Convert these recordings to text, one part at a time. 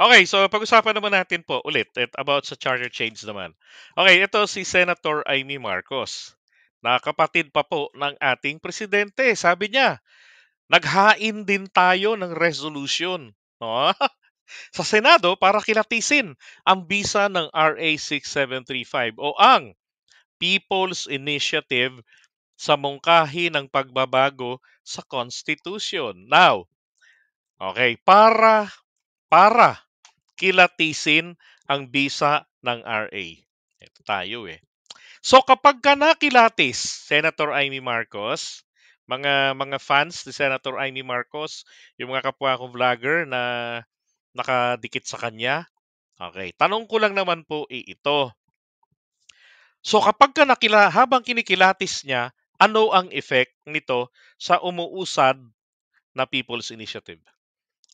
Okay, so pag-usapan naman natin po ulit about sa charter change naman. Okay, ito si Senator Amy Marcos, na kapatid pa po ng ating presidente. Sabi niya, naghain din tayo ng resolution, no? Sa Senado para kilatisin ang bisa ng RA 6735 o ang People's Initiative sa mungkahi ng pagbabago sa Constitution. Now, okay, para kilatisin ang bisa ng RA. Ito tayo eh. So kapag ka nakilatis, Senator Amy Marcos, mga fans ni Senator Amy Marcos, yung mga kapwa ko vlogger na nakadikit sa kanya, okay, tanong ko lang naman po ito. So kapag ka habang kinikilatis niya, ano ang effect nito sa umuusad na People's Initiative?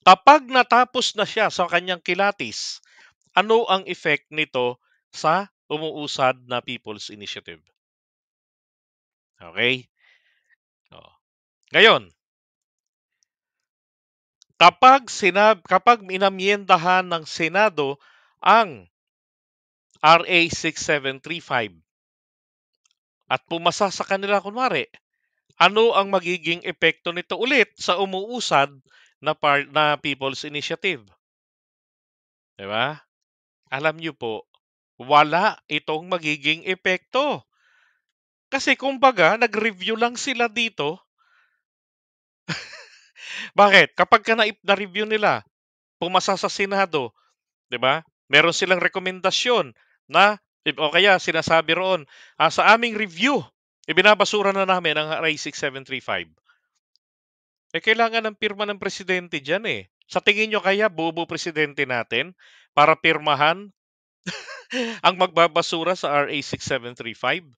Kapag natapos na siya sa kanyang kilatis, ano ang effect nito sa umuusad na People's Initiative? Okay? Oh. Ngayon, kapag minamyendahan ng Senado ang RA 6735 at pumasa sa kanila kunwari, ano ang magiging epekto nito ulit sa umuusad na People's Initiative? 'Di ba? Alam niyo po, wala itong magiging epekto. Kasi kumbaga, nag-review lang sila dito. Bakit? Kapag na-review nila, pumasa sa Senado, 'di ba? Meron silang rekomendasyon na o kaya sinasabi roon, sa aming review, ibinabasura na namin ang RA 6735. Kailangan ng pirma ng presidente diyan eh. Sa tingin nyo kaya bobo presidente natin para pirmahan ang magbabasura sa RA 6735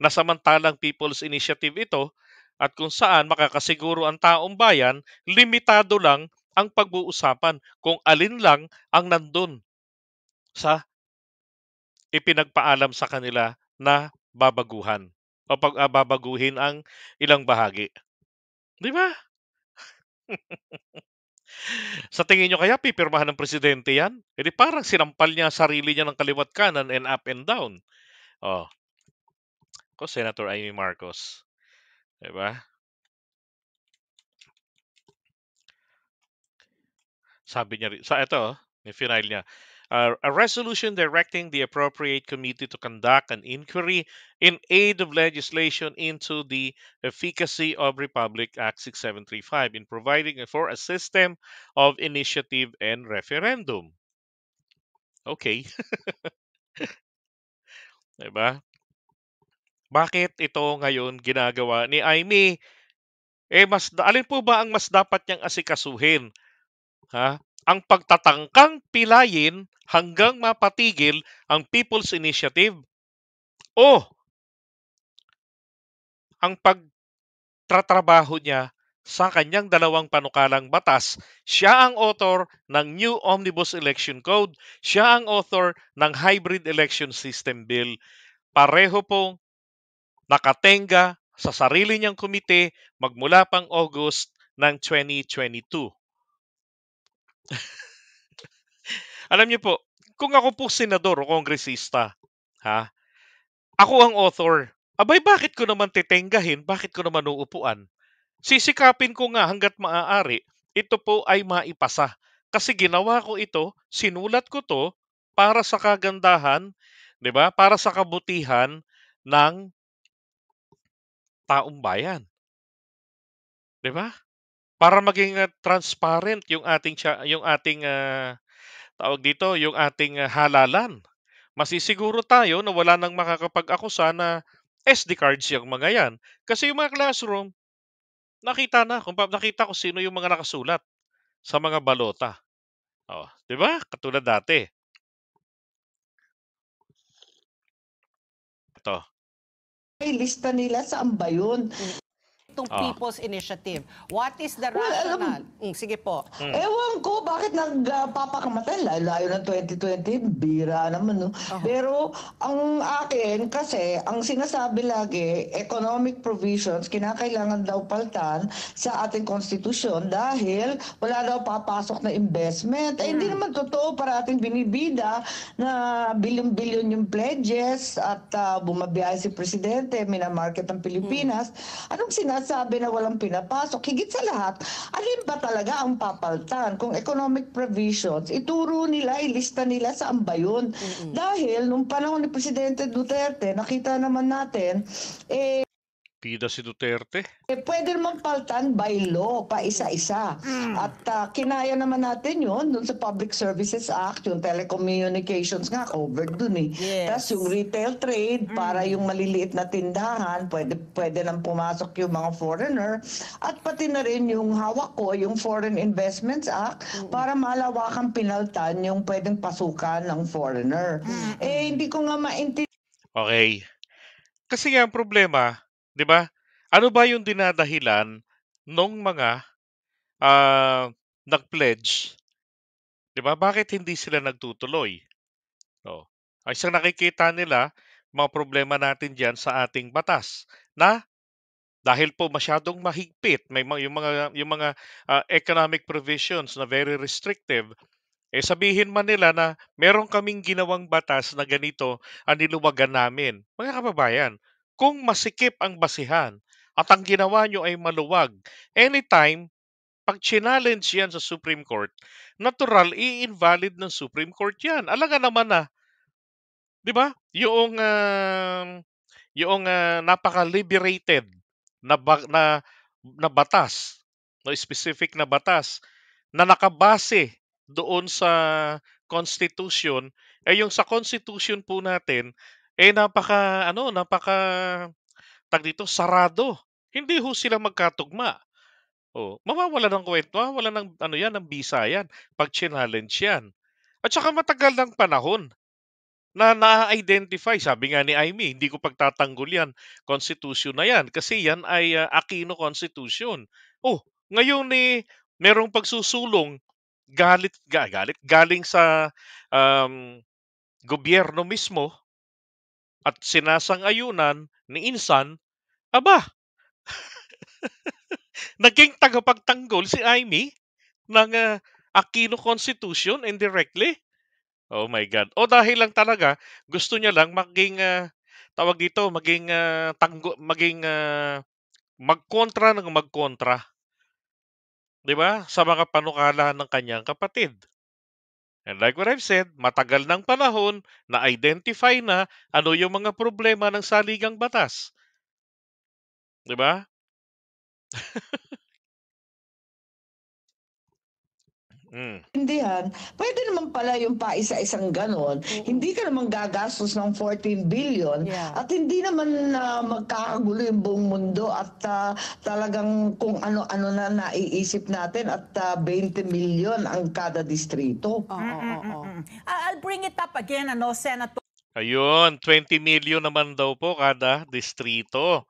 na samantalang People's Initiative ito at kung saan makakasiguro ang taong bayan, limitado lang ang pag-uusapan kung alin lang ang nandun sa ipinagpaalam sa kanila na babaguhan o babaguhin ang ilang bahagi. Di ba? Sa tingin nyo kaya pipirmahan ng presidente yan? E di parang sinampal niya sarili niya ng kaliwat kanan and up and down. Oh, ko Senator Amy Marcos. Di ba? Sabi niya sa ito, yung final niya, a resolution directing the appropriate committee to conduct an inquiry in aid of legislation into the efficacy of Republic Act 6735 in providing for a system of initiative and referendum. Okay, 'di ba? Bakit ito ngayon ginagawa ni Amy? Alin po ba ang mas dapat niyang asikasuhin? Ha? Ang pagtatangkang pilayin hanggang mapatigil ang People's Initiative o ang pagtratrabaho niya sa kanyang dalawang panukalang batas. Siya ang author ng New Omnibus Election Code. Siya ang author ng Hybrid Election System Bill. Pareho pong nakatenga sa sarili niyang komite magmula pang August ng 2022. Alam niyo po, kung ako po senador o kongresista, ha, ako ang author. Abay, bakit ko naman titenggahin? Bakit ko naman uupuan? Sisikapin ko nga hanggat maaari, ito po ay maipasa. Kasi ginawa ko ito, sinulat ko to para sa kagandahan, 'di ba? Para sa kabutihan ng taong bayan, 'di ba? Para maging transparent yung ating tawag dito, yung ating halalan. Masisiguro tayo na wala nang makakapag-akusa na SD cards yung mga yan. Kasi yung mga classroom, nakita ko sino yung mga nakasulat sa mga balota. Oh, 'di ba? Katulad dati. Ito. Ay, lista nila saan ba yun? itong Oh. People's Initiative. What is the Well, rationale? Sige po. Ewan ko bakit nagpapakamatay. Layo ng 2020, bira naman, no? Pero ang akin, kasi, ang sinasabi lagi, economic provisions, kinakailangan daw paltan sa ating konstitusyon dahil wala daw papasok na investment. Eh, hindi naman totoo, para ating binibida na bilyon-bilyon yung pledges at bumabiyahe si Presidente, minamarket ang Pilipinas. Anong sinasabi na walang pinapasok? Higit sa lahat, alin ba talaga ang papaltan? Kung economic provisions, ituro nila, ilista nila saan ba yun? Dahil nung panahon ni Presidente Duterte, nakita naman natin, Pida si Duterte. pwede naman paltan by law, pa isa-isa. At kinaya naman natin yun dun sa Public Services Act, yung telecommunications nga, covered dun eh. Yes. Tapos yung retail trade, para yung maliliit na tindahan, pwede nang pumasok yung mga foreigner. At pati na rin yung hawak ko, yung Foreign Investments Act, para malawakang pinaltan yung pwedeng pasukan ng foreigner. Eh, hindi ko nga maintindihan. Okay. Kasi nga ang problema, 'di ba? Ano ba yung dinadahilan nung mga nag-pledge? 'Di ba? Bakit hindi sila nagtutuloy? Oh. Ay isang nakikita nila mga problema natin diyan sa ating batas na dahil po masyadong mahigpit, may yung mga economic provisions na very restrictive, eh sabihin man nila na meron kaming ginawang batas na ganito ang niluwagan namin. Mga kababayan, kung masikip ang basihan at ang ginawa nyo ay maluwag, anytime, pag challenge yan sa Supreme Court, natural, i-invalid ng Supreme Court yan. Alaga naman na, di ba? Yung napaka-liberated na batas, na specific na batas na nakabase doon sa Constitution, eh yung sa Constitution po natin, eh napaka tag dito, sarado. Hindi ho sila magkatugma. Oh, mawawala ng kwento, mawawala ng ano yan, ng bisa yan, pag challenge yan. At saka matagal ng panahon na na-identify, sabi nga ni Aimee, hindi ko pagtatanggol yan, Constitution na yan, kasi yan ay Aquino Constitution. Oh, ngayon merong pagsusulong, galing sa um, gobyerno mismo at sinasang-ayunan ni Insan, aba, naging tagapagtanggol si Aimee ng Aquino Constitution indirectly. Oh my God. O dahil lang talaga gusto niya lang maging tawag dito, maging magkontra ng magkontra, 'di ba? Sa mga panukala ng kanyang kapatid. And like what I've said, matagal ng panahon na identify na ano yung mga problema ng saligang batas. 'Di ba? Mm. Pwede naman pala yung paisa-isang ganon. Hindi ka naman gagastos ng 14 billion Yeah. at hindi naman magkakagulo yung buong mundo at talagang kung ano-ano na naiisip natin at 20 million ang kada distrito. I'll bring it up again, Senator. Ayun, 20 million naman daw po kada distrito.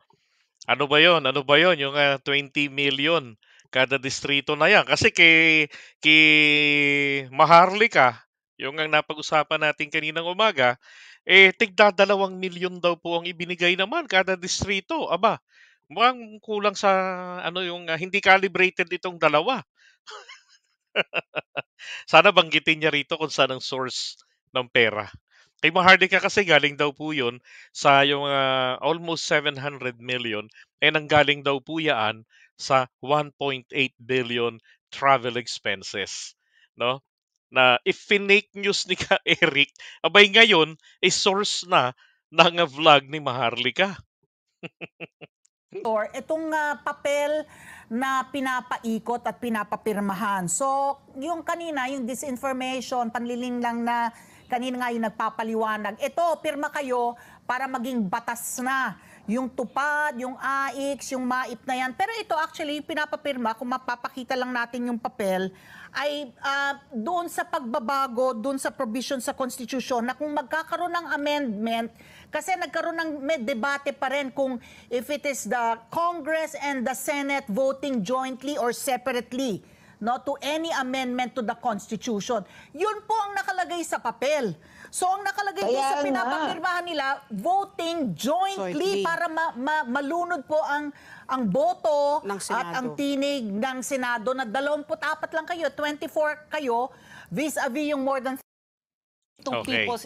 Ano ba 'yon? Ano ba 'yon, yung 20 million kada distrito na 'yan? Kasi kay Maharlika, yung ang napag-usapan natin kaninang umaga, eh tigda 2 milyon daw po ang ibinigay naman kada distrito. Aba, mukhang kulang sa yung hindi calibrated itong dalawa. Sana banggitin niya rito kung saan ang source ng pera. Kay Maharlika kasi galing daw po yun sa yung almost 700 million, eh nanggaling daw po yan sa 1.8 billion travel expenses. No? Na if fake news ni Ka Eric, abay ngayon, source na ng vlog ni Maharlika. Itong papel na pinapaikot at pinapapirmahan. So, yung kanina, yung disinformation, panliling lang na kanina nga yung nagpapaliwanag. Ito, pirma kayo para maging batas na. Yung tupad, yung AIX, yung MAIP na yan. Pero ito actually, yung pinapapirma, kung mapapakita lang natin yung papel, ay doon sa pagbabago, doon sa provision sa Constitution na kung magkakaroon ng amendment, kasi nagkaroon ng may debate pa rin kung if it is the Congress and the Senate voting jointly or separately no, to any amendment to the Constitution. Yun po ang nakalagay sa papel. So ang nakalagay doon Kaya sa nga. pinapapirmahan nila, voting jointly Jointly. para malunod po ang boto Ng at ang Senado. tinig ng Senado na 24 lang kayo, 24 kayo, vis-a-vis yung more than two Okay. people.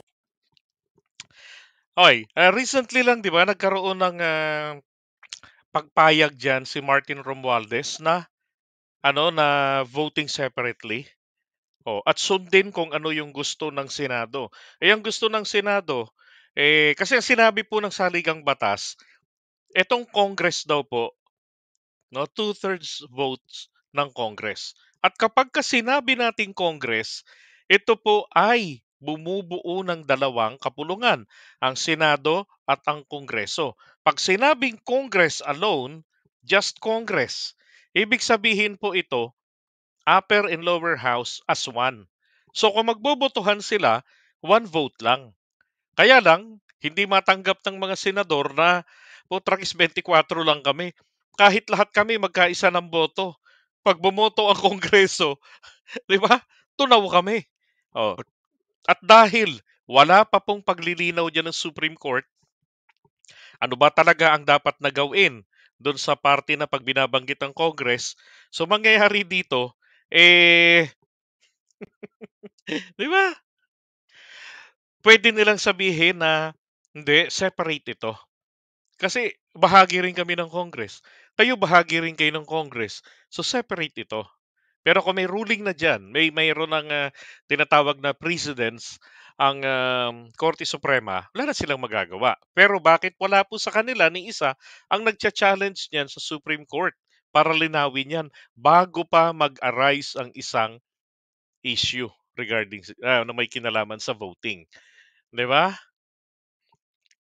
Okay, recently lang 'di ba nagkaroon ng pagpayag diyan si Martin Romualdez na voting separately. Oh, at sundin kung ano yung gusto ng Senado. Ang gusto ng Senado kasi ang sinabi po ng saligang batas, etong Congress daw po, no, two-thirds votes ng Congress. At kapag ka sinabi nating Congress, ito po ay bumubuo ng dalawang kapulungan, ang Senado at ang Kongreso. Pag sinabing Congress alone, just Congress, ibig sabihin po ito, upper and lower house as one. So kung magbobotohan sila, one vote lang. Kaya lang, hindi matanggap ng mga senador na Putragis 24 lang kami. Kahit lahat kami magkaisa ng boto. Pag bumoto ang Kongreso, di ba? Tunaw kami. Oh. At dahil wala pa pong paglilinaw dyan ng Supreme Court, ano ba talaga ang dapat na gawin doon sa party na pag binabanggit ng Congress? So mangyayari dito, di ba? Pwede nilang sabihin na, hindi, separate ito. Kasi bahagi rin kami ng Congress. Kayo bahagi rin kayo ng Congress. So separate ito. Pero kung may ruling na dyan, mayroon ng tinatawag na precedents ang Korte Suprema, wala na silang magagawa. Pero bakit wala po sa kanila ni isa ang nagcha-challenge niyan sa Supreme Court para linawin yan bago pa mag-arise ang isang issue regarding na may kinalaman sa voting. 'Di ba?